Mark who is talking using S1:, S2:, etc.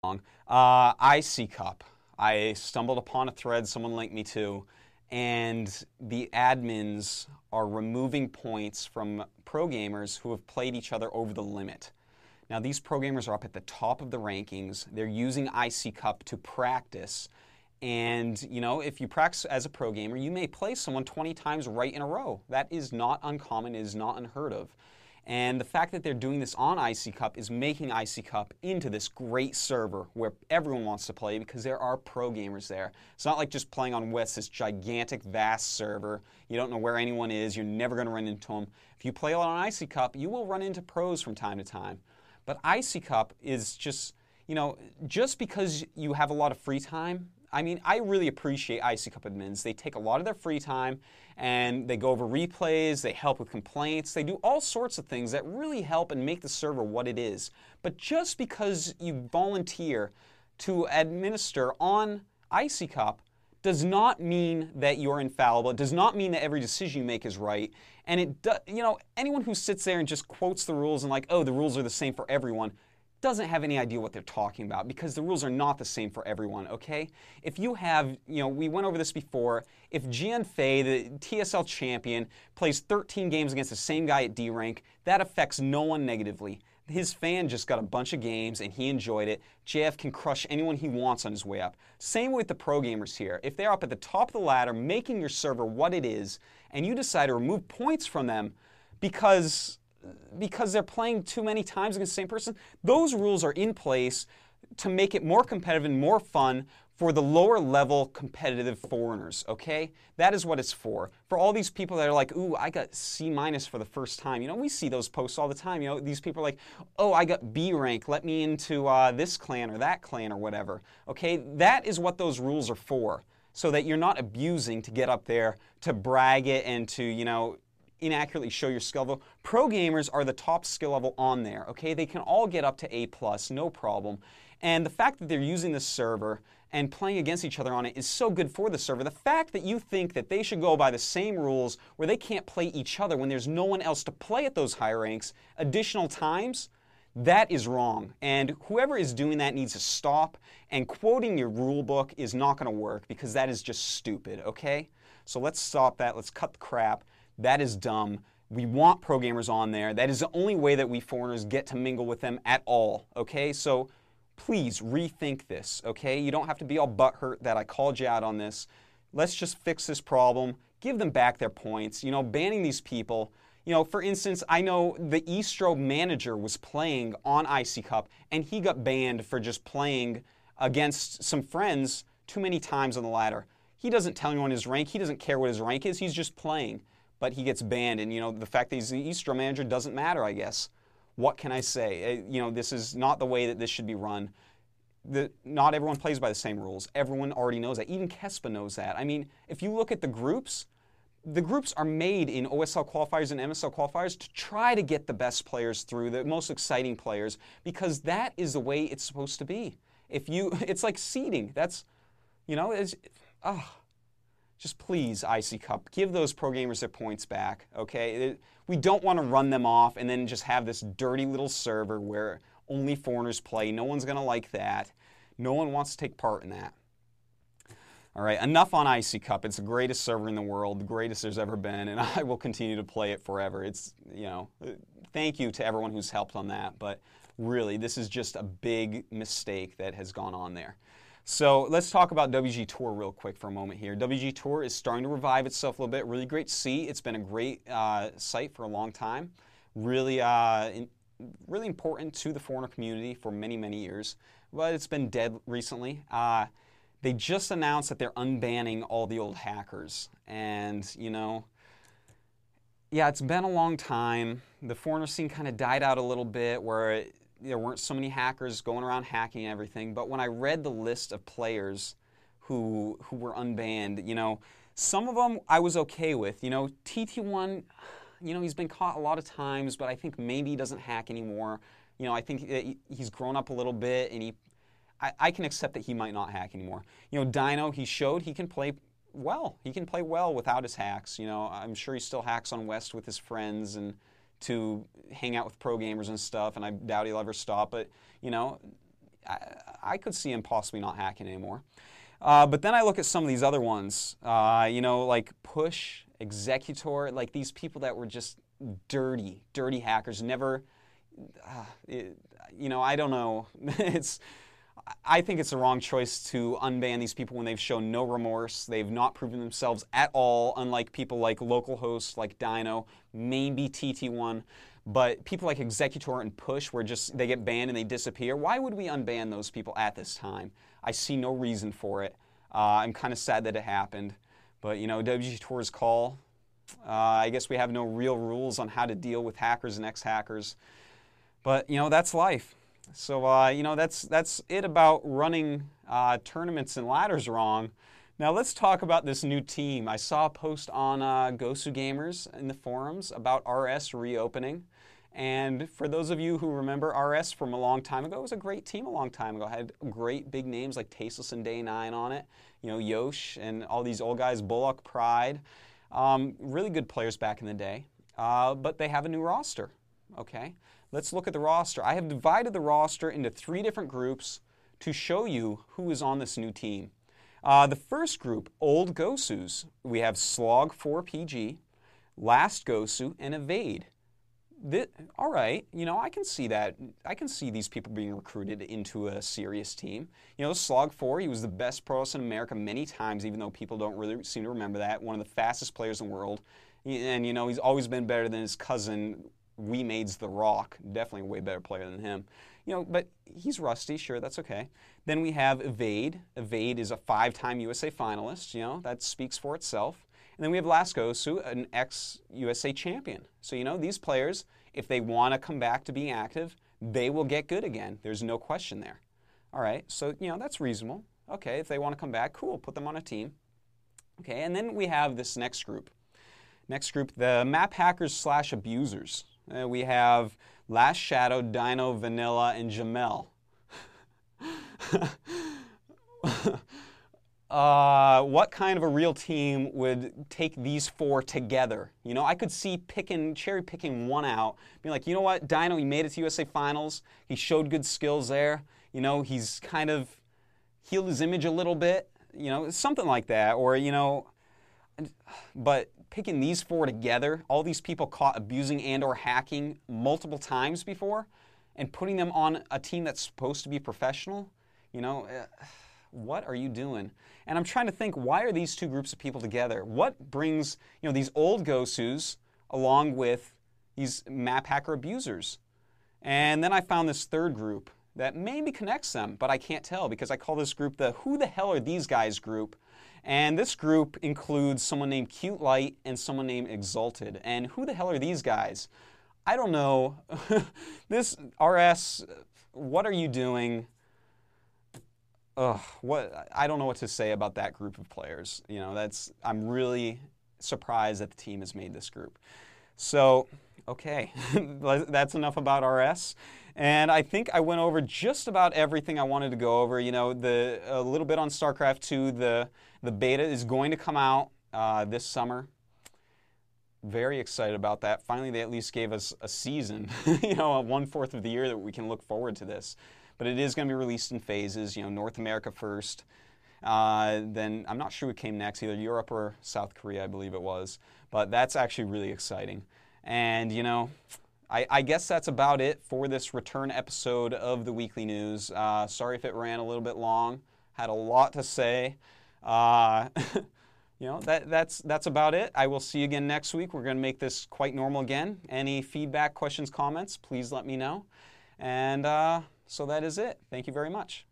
S1: IC Cup. I stumbled upon a thread someone linked me to, and the admins are removing points from pro gamers who have played each other over the limit. Now, these pro gamers are up at the top of the rankings. They're using IC Cup to practice. And, you know, if you practice as a pro gamer, you may play someone 20 times right in a row. That is not uncommon. It is not unheard of. And the fact that they're doing this on IC Cup is making IC Cup into this great server where everyone wants to play because there are pro gamers there. It's not like just playing on West, this gigantic, vast server. You don't know where anyone is. You're never going to run into them. If you play a lot on IC Cup, you will run into pros from time to time. But IC Cup is just, you know, just because you have a lot of free time. I mean, I really appreciate IC Cup admins. They take a lot of their free time and they go over replays, they help with complaints, they do all sorts of things that really help and make the server what it is. But just because you volunteer to administer on IC Cup does not mean that you're infallible. It does not mean that every decision you make is right. And it does, you know, anyone who sits there and just quotes the rules and like, oh, the rules are the same for everyone, doesn't have any idea what they're talking about because the rules are not the same for everyone, okay? If you have, you know, we went over this before, if Jian Fei, the TSL champion, plays 13 games against the same guy at D rank, that affects no one negatively. His fan just got a bunch of games and he enjoyed it. JF can crush anyone he wants on his way up. Same with the pro gamers here. If they're up at the top of the ladder making your server what it is and you decide to remove points from them because they're playing too many times against the same person, those rules are in place to make it more competitive and more fun for the lower level competitive foreigners, okay? That is what it's for. For all these people that are like, ooh, I got C- for the first time. You know, we see those posts all the time. You know, these people are like, oh, I got B rank, let me into this clan or that clan or whatever, okay? That is what those rules are for, so that you're not abusing to get up there to brag it and to, you know, inaccurately show your skill level. Pro gamers are the top skill level on there, okay? They can all get up to A+, no problem. And the fact that they're using this server and playing against each other on it is so good for the server. The fact that you think that they should go by the same rules where they can't play each other when there's no one else to play at those high ranks additional times, that is wrong. And whoever is doing that needs to stop, and quoting your rule book is not going to work because that is just stupid, okay? So let's stop that. Let's cut the crap. That is dumb. We want pro gamers on there. That is the only way that we foreigners get to mingle with them at all, okay? So please rethink this, okay? You don't have to be all butthurt that I called you out on this. Let's just fix this problem. Give them back their points. You know, banning these people. You know, for instance, I know the Estro manager was playing on IC Cup, and he got banned for just playing against some friends too many times on the ladder. He doesn't tell anyone his rank. He doesn't care what his rank is. He's just playing. But he gets banned, and, you know, the fact that he's the Estro manager doesn't matter, I guess. What can I say? You know, this is not the way that this should be run. Not everyone plays by the same rules. Everyone already knows that. Even Kespa knows that. I mean, if you look at the groups are made in OSL qualifiers and MSL qualifiers to try to get the best players through, the most exciting players, because that is the way it's supposed to be. It's like seeding. That's, you know, just please, IC Cup, give those pro gamers their points back, okay? We don't want to run them off and then just have this dirty little server where only foreigners play. No one's going to like that. No one wants to take part in that. All right, enough on IC Cup. It's the greatest server in the world, the greatest there's ever been, and I will continue to play it forever. It's, you know, thank you to everyone who's helped on that, but really, this is just a big mistake that has gone on there. So let's talk about WG Tour real quick for a moment here. WG Tour is starting to revive itself a little bit. Really great to see. It's been a great site for a long time. Really, really important to the foreigner community for many, many years. But it's been dead recently. They just announced that they're unbanning all the old hackers. And, you know, yeah, it's been a long time. The foreigner scene kind of died out a little bit where there weren't so many hackers going around hacking everything, but when I read the list of players who were unbanned, you know, some of them I was okay with. You know, TT1, you know, he's been caught a lot of times, but I think maybe he doesn't hack anymore. You know, I think he's grown up a little bit, and I can accept that he might not hack anymore. You know, Dino, he showed he can play well. He can play well without his hacks. You know, I'm sure he still hacks on West with his friends and to hang out with pro gamers and stuff, and I doubt he'll ever stop. But, you know, I could see him possibly not hacking anymore. But then I look at some of these other ones, like Push, Executor, like these people that were just dirty hackers. Never, I don't know. I think it's the wrong choice to unban these people when they've shown no remorse. They've not proven themselves at all, unlike people like localhost, like Dino, maybe TT1. But people like Executor and Push, where just they get banned and they disappear, why would we unban those people at this time? I see no reason for it. I'm kind of sad that it happened. But, WGTour's call. I guess we have no real rules on how to deal with hackers and ex-hackers. But, that's life. So, that's it about running tournaments and ladders wrong. Now, let's talk about this new team. I saw a post on Gosu Gamers in the forums about RS reopening. And for those of you who remember RS from a long time ago, it was a great team a long time ago. It had great big names like Tasteless and Day 9 on it. Yosh and all these old guys, Bullock, Pride. Really good players back in the day. But they have a new roster. Okay, let's look at the roster. I have divided the roster into 3 different groups to show you who is on this new team. The first group, Old Gosus. We have Slog4PG, Last Gosu, and Evade. All right, I can see that. I can see these people being recruited into a serious team. Slog4, he was the best pro in America many times, even though people don't really seem to remember that. One of the fastest players in the world. And, he's always been better than his cousin, WeMade's The Rock. Definitely a way better player than him. But he's rusty, sure, that's okay. Then we have Evade. Evade is a 5-time USA finalist, that speaks for itself. And then we have Lascosu, an ex-USA champion. So, these players, if they want to come back to being active, they will get good again. There's no question there. All right, so, that's reasonable. Okay, if they want to come back, cool, put them on a team. Okay, and then we have this next group. Next group, the map hackers / abusers. We have Last Shadow, Dino, Vanilla, and Jamel. What kind of a real team would take these 4 together? I could see cherry picking one out, being like, you know what, Dino, he made it to USA Finals. He showed good skills there. He's kind of healed his image a little bit. Something like that. Or, but picking these 4 together, all these people caught abusing and or hacking multiple times before, and putting them on a team that's supposed to be professional, what are you doing? And I'm trying to think, why are these 2 groups of people together? What brings, these old Gosus along with these map hacker abusers? And then I found this third group that maybe connects them, but I can't tell because I call this group the Who the Hell Are These Guys group. And this group includes someone named Cute Light and someone named Exalted. And who the hell are these guys? I don't know. This RS, what are you doing? I don't know what to say about that group of players. I'm really surprised that the team has made this group. So, okay, that's enough about RS. And I think I went over just about everything I wanted to go over. A little bit on StarCraft 2. The beta is going to come out this summer. Very excited about that. Finally, they at least gave us a season, 1/4 of the year that we can look forward to this. But it is going to be released in phases, North America first. Then I'm not sure what came next, either Europe or South Korea, I believe it was. But that's actually really exciting. And, I guess that's about it for this return episode of the Weekly News. Sorry if it ran a little bit long. Had a lot to say. That's about it. I will see you again next week. We're going to make this quite normal again. Any feedback, questions, comments, please let me know. And so that is it. Thank you very much.